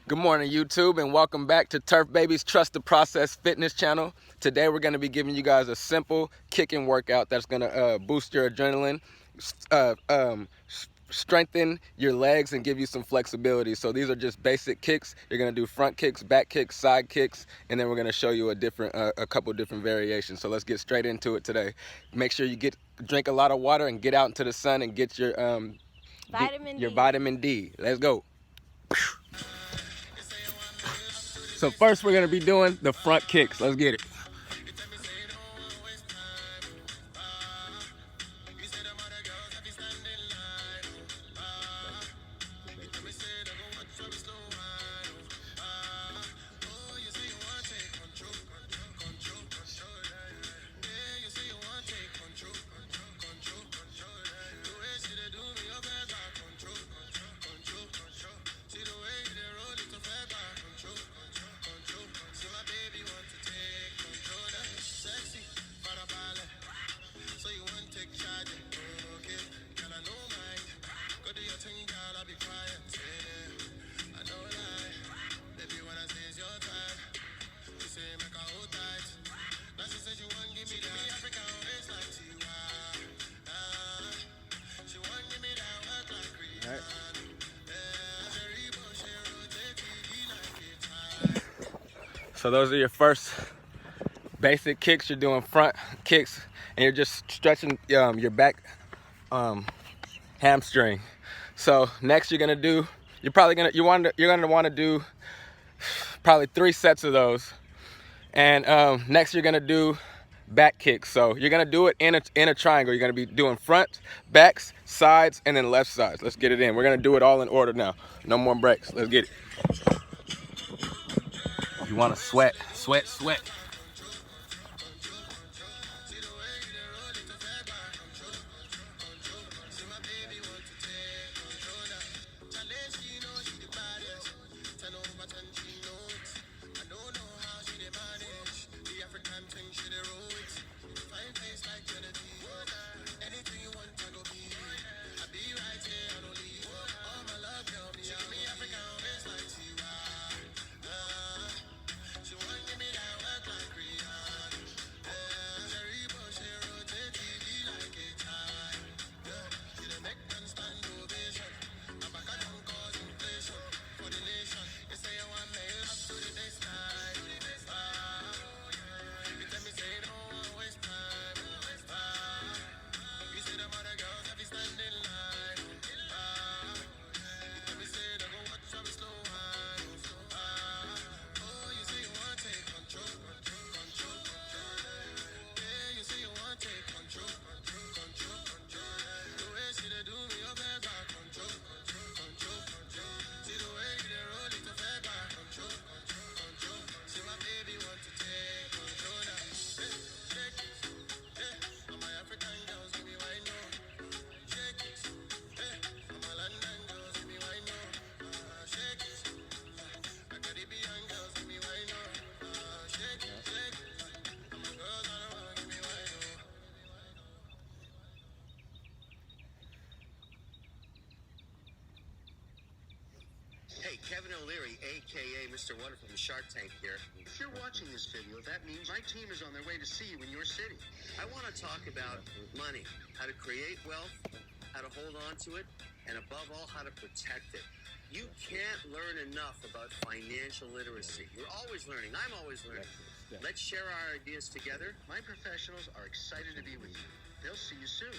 Good morning, YouTube, and welcome back to Turf Baby's Trust the Process Fitness channel. Today we're going to be giving you guys a simple kicking workout that's going to boost your adrenaline, strengthen your legs, and give you some flexibility. So these are just basic kicks. You're going to do front kicks, back kicks, side kicks, and then we're going to show you a couple different variations. So let's get straight into it today. Make sure you drink a lot of water and get out into the sun and get your vitamin D. Let's go. So first we're going to be doing the front kicks. Let's get it. Right. So those are your first basic kicks. You're doing front kicks and you're just stretching your back hamstring. So next you're gonna want to do probably 3 sets of those. And next you're gonna do back kicks. So you're gonna do it in a triangle. You're gonna be doing front, backs, sides, and then left sides. Let's get it in. We're gonna do it all in order now. No more breaks. Let's get it. You wanna sweat, sweat, sweat. Hey, Kevin O'Leary, a.k.a. Mr. Wonderful from Shark Tank here. If you're watching this video, that means my team is on their way to see you in your city. I want to talk about money, how to create wealth, how to hold on to it, and above all, how to protect it. You can't learn enough about financial literacy. You're always learning. I'm always learning. Let's share our ideas together. My professionals are excited to be with you. They'll see you soon.